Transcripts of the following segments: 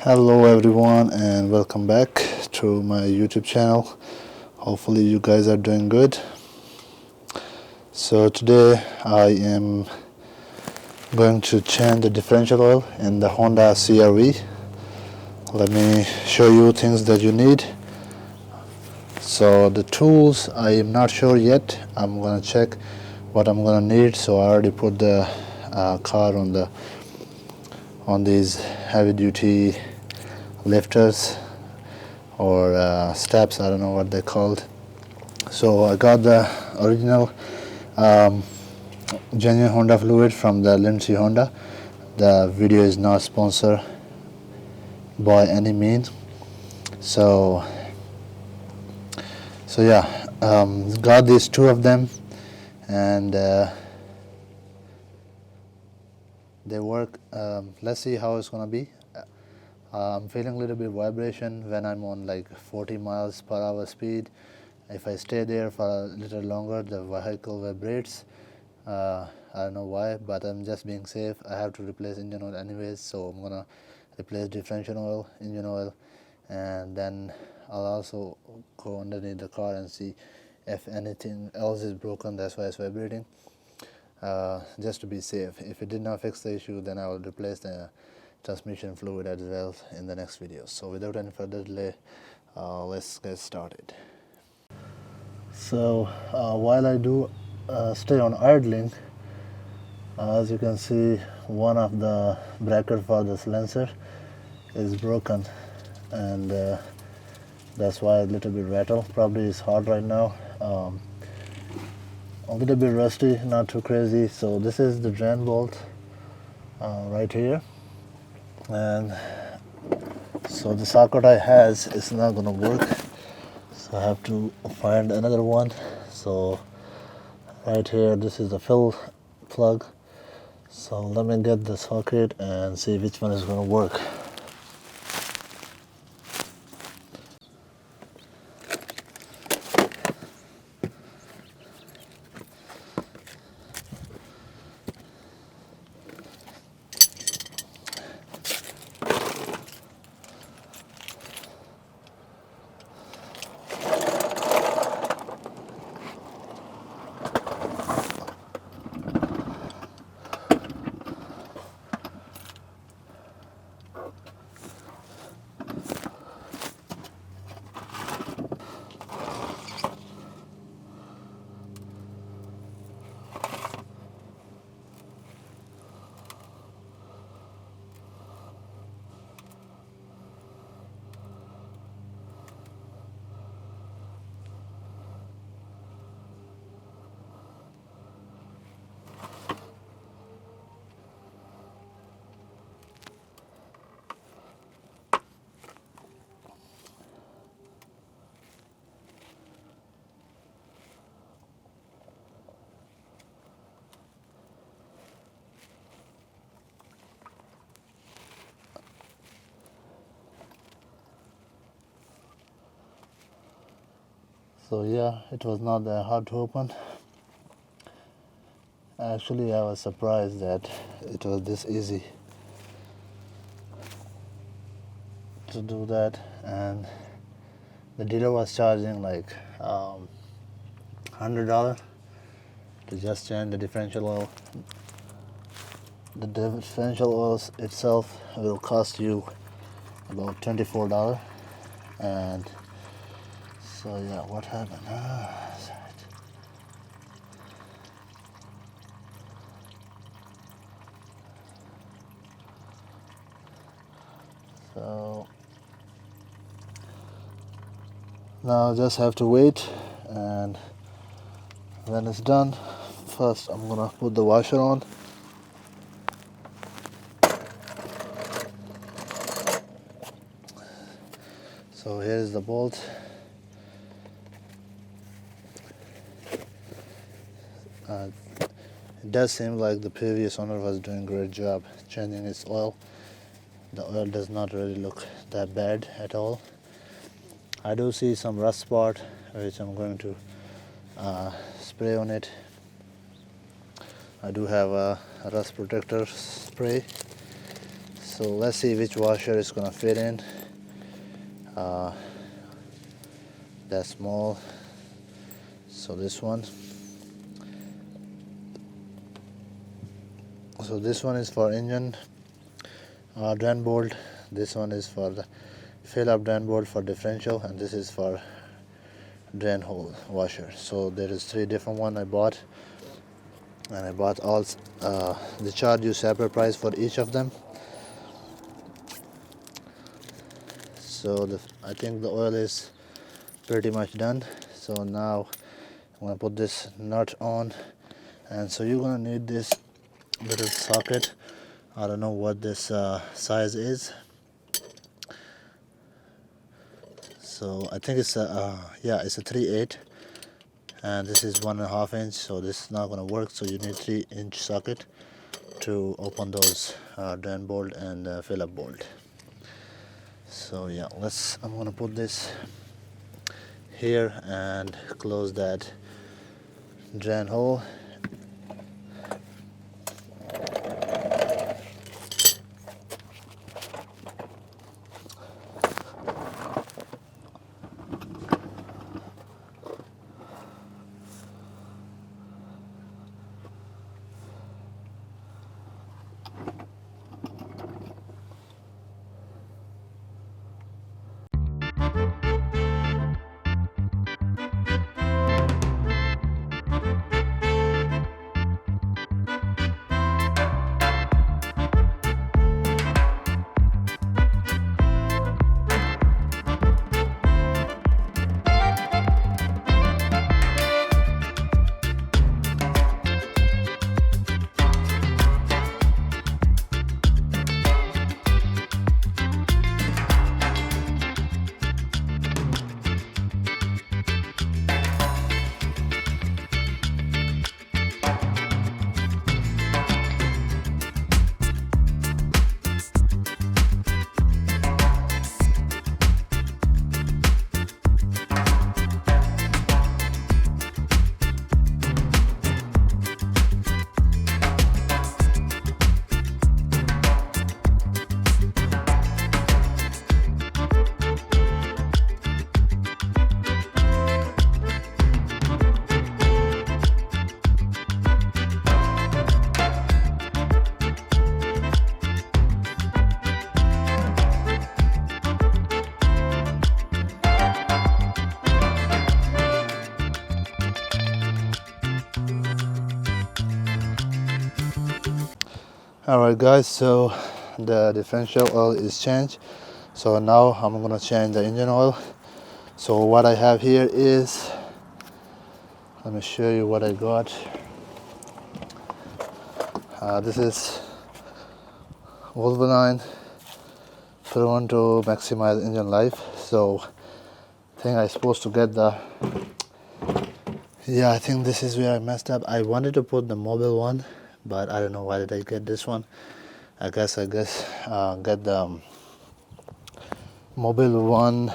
Hello everyone and welcome back to my YouTube channel. Hopefully you guys are doing good. So today I am going to change the differential oil in the Honda CR-V. Let me show you things that you need. So the tools I am not sure yet. I'm gonna check what I'm gonna need. So I already put the car on these heavy duty lifters or steps, I don't know what they're called. So I got the original genuine Honda fluid from the Lindsay Honda. The video is not sponsored by any means. So yeah, got these two of them, and they work. Let's see how it's gonna be. I'm feeling a little bit vibration when I'm on like 40 miles per hour speed. If I stay there for a little longer, the vehicle vibrates. I don't know why, but I'm just being safe. I have to replace engine oil anyways, so I'm gonna replace differential oil, engine oil, and then I'll also go underneath the car and see if anything else is broken. That's why it's vibrating, just to be safe. If it did not fix the issue, then I will replace the transmission fluid as well in the next video. So without any further delay, let's get started. So while I do stay on idling, as you can see, one of the bracket for the silencer is broken, and that's why a little bit rattle. Probably it's hot right now. A little bit rusty, not too crazy. So this is the drain bolt right here, and so the socket I has is not gonna work, so I have to find another one. So right here, this is the fill plug. So let me get the socket and see which one is gonna work. So yeah, it was not that hard to open. Actually, I was surprised that it was this easy to do that, and the dealer was charging like $100 to just change the differential oil. The differential oil itself will cost you about $24, and so yeah, what happened? So now I just have to wait, and when it's done, first I'm gonna put the washer on. So here is the bolt. It does seem like the previous owner was doing a great job changing its oil. The oil does not really look that bad at all. I do see some rust spot, which I'm going to spray on it. I do have a rust protector spray, So let's see which washer is gonna fit in. That's small, so this one. So this one is for engine drain bolt, this one is for the fill up drain bolt for differential, and this is for drain hole washer. So there is 3 different one I bought, and I bought all they charge you separate price for each of them. So I think the oil is pretty much done. So now I'm gonna put this nut on, and so you're gonna need this little socket. I don't know what this size is. So I think it's a it's a 3/8, and this is 1.5 inch. So this is not gonna work. So you need 3-inch socket to open those drain bolt and fill up bolt. So yeah, I'm gonna put this here and close that drain hole. Alright guys, so the differential oil is changed. So now I'm gonna change the engine oil. So what I have here is, let me show you what I got. This is Wolverine proven to maximize engine life. So I think I'm supposed to get the, I think this is where I messed up. I wanted to put the mobile one, but I don't know why did I get this one. I guess get the mobile one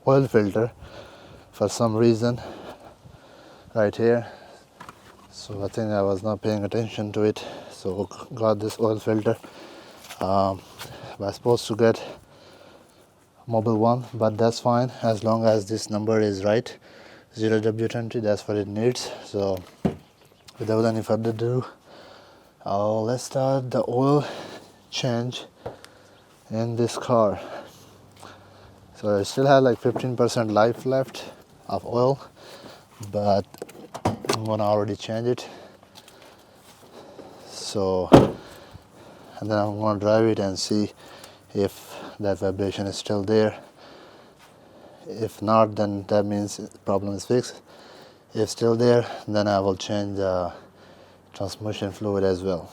oil filter for some reason right here. So I think I was not paying attention to it, so got this oil filter. But I'm supposed to get mobile one, but that's fine as long as this number is right, 0W20, that's what it needs. So without any further ado, let's start the oil change in this car. So I still have like 15% life left of oil, but I'm gonna already change it. So, and then I'm gonna drive it and see if that vibration is still there. If not, then that means the problem is fixed. If still there, then I will change the transmission fluid as well.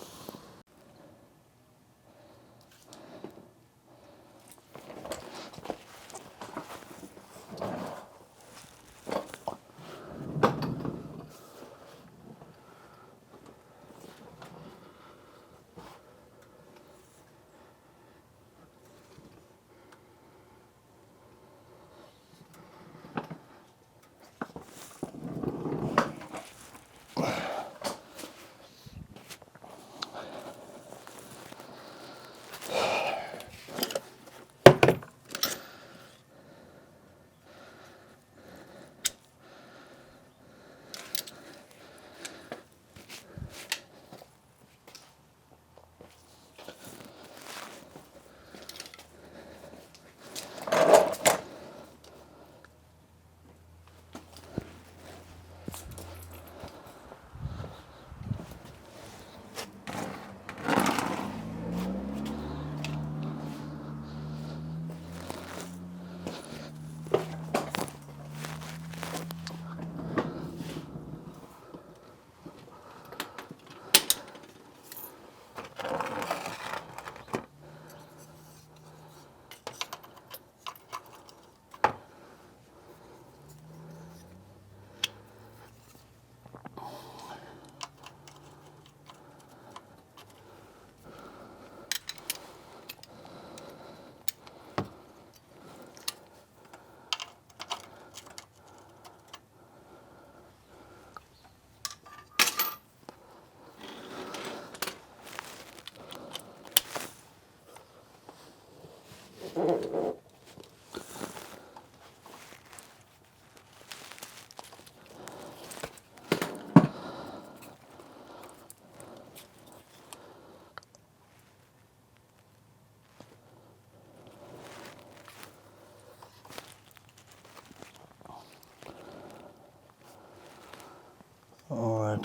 Alright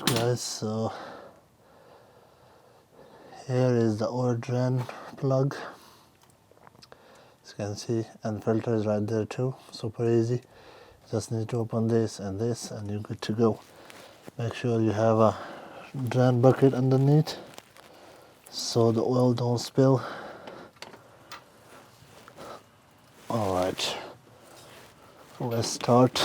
guys, so here is the oil drain plug, as you can see, and filter is right there too. Super easy, just need to open this and you're good to go. Make sure you have a drain bucket underneath so the oil don't spill. Alright, let's start.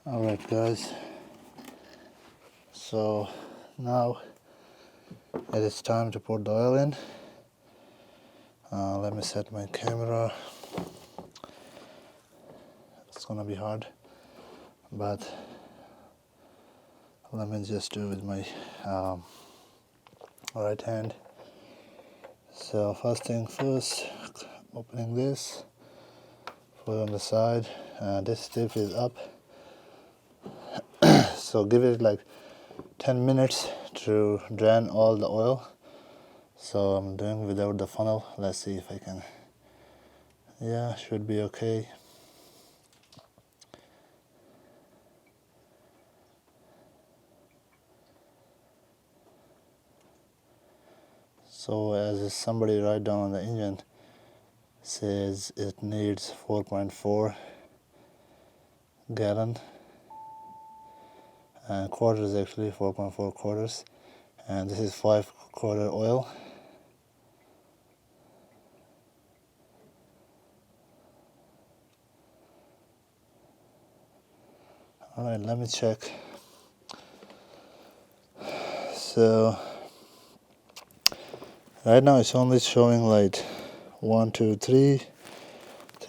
Alright guys, so now it is time to put the oil in. Let me set my camera. It's gonna be hard, but let me just do it with my right hand. So first thing first, opening this, put it on the side, this tip is up. So give it like 10 minutes to drain all the oil. So I'm doing without the funnel. Let's see if I can. Yeah, should be okay. So as somebody write down on the engine, says it needs 4.4 gallon. And quarters, actually 4.4 quarters, and this is 5-quarter oil. Alright, let me check. so right now it's only showing like 1, 2, 3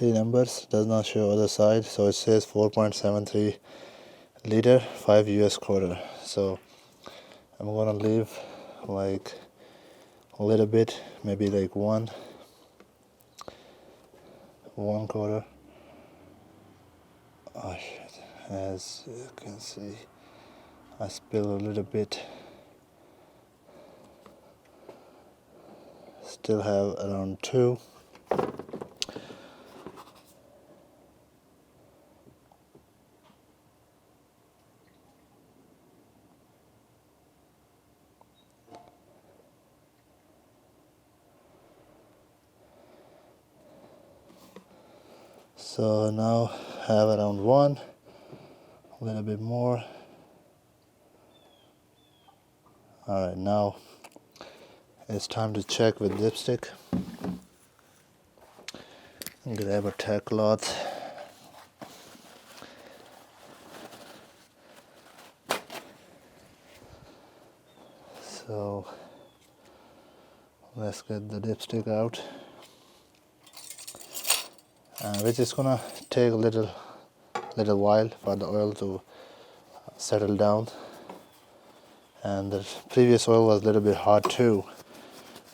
numbers, does not show other side. So it says 4.73 liter 5 US quarter. So I'm gonna leave like a little bit, maybe like one quarter. Oh shit, as you can see I spill a little bit. Still have around 2. So now have around 1, a little bit more. Alright, now it's time to check with dipstick. Grab a tack cloth. So let's get the dipstick out, which is gonna take a little while for the oil to settle down. And the previous oil was a little bit hot too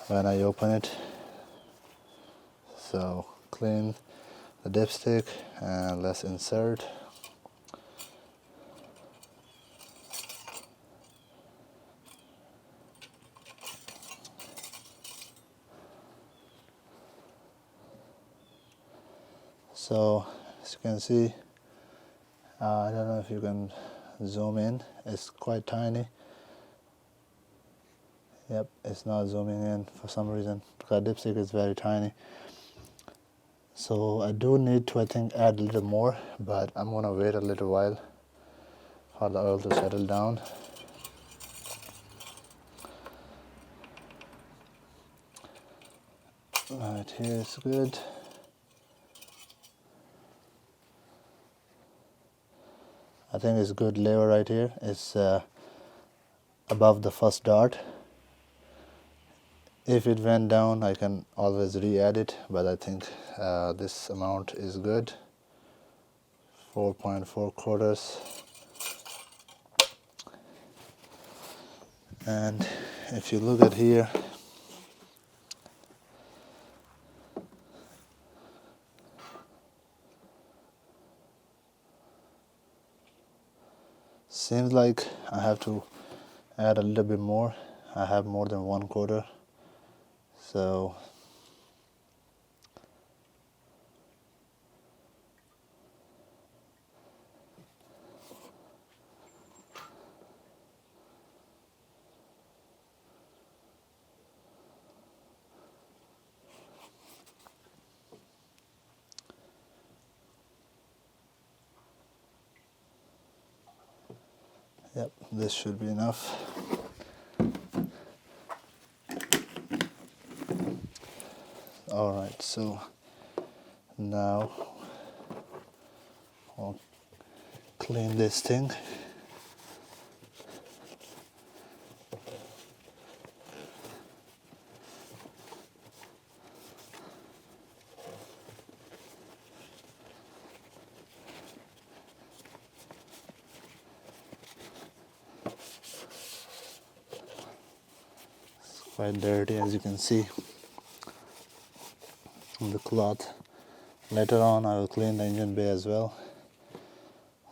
when I open it. So clean the dipstick and let's insert. So as you can see, I don't know if you can zoom in, it's quite tiny. Yep, it's not zooming in for some reason because dipstick is very tiny. So I do need to, I think, add a little more, but I'm gonna wait a little while for the oil to settle down. Right here is good. I think it's good level right here. It's above the first dot. If it went down, I can always re-add it, but I think this amount is good. 4.4 quarters. And if you look at here, seems like I have to add a little bit more. I have more than 1 quarter. So yep, this should be enough. Alright, so now I'll clean this thing. It's quite dirty, as you can see on the cloth. Later on I will clean the engine bay as well.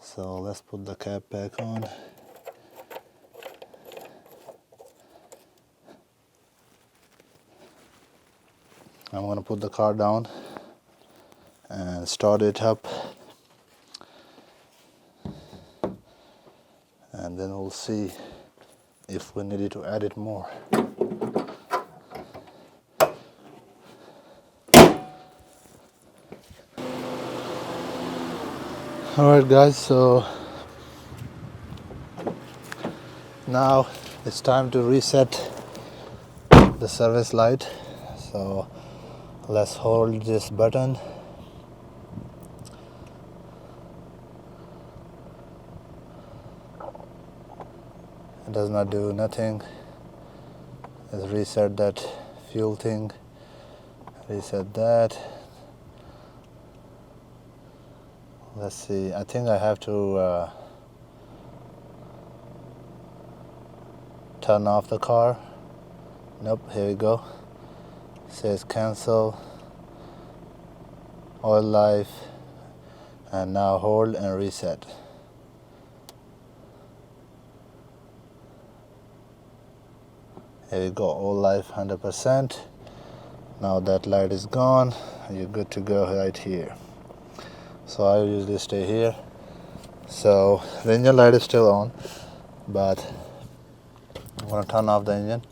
So let's put the cap back on. I'm going to put the car down and start it up, and then we'll see if we needed to add it more. Alright guys, so now it's time to reset the service light. So let's hold this button. It does not do nothing. Let's reset that fuel thing. Reset that. Let's see, I think I have to turn off the car. Nope, here we go. Says cancel, oil life, and now hold and reset. Here we go, oil life 100%. Now that light is gone, you're good to go right here. So I usually stay here. So the engine light is still on, but I'm gonna turn off the engine.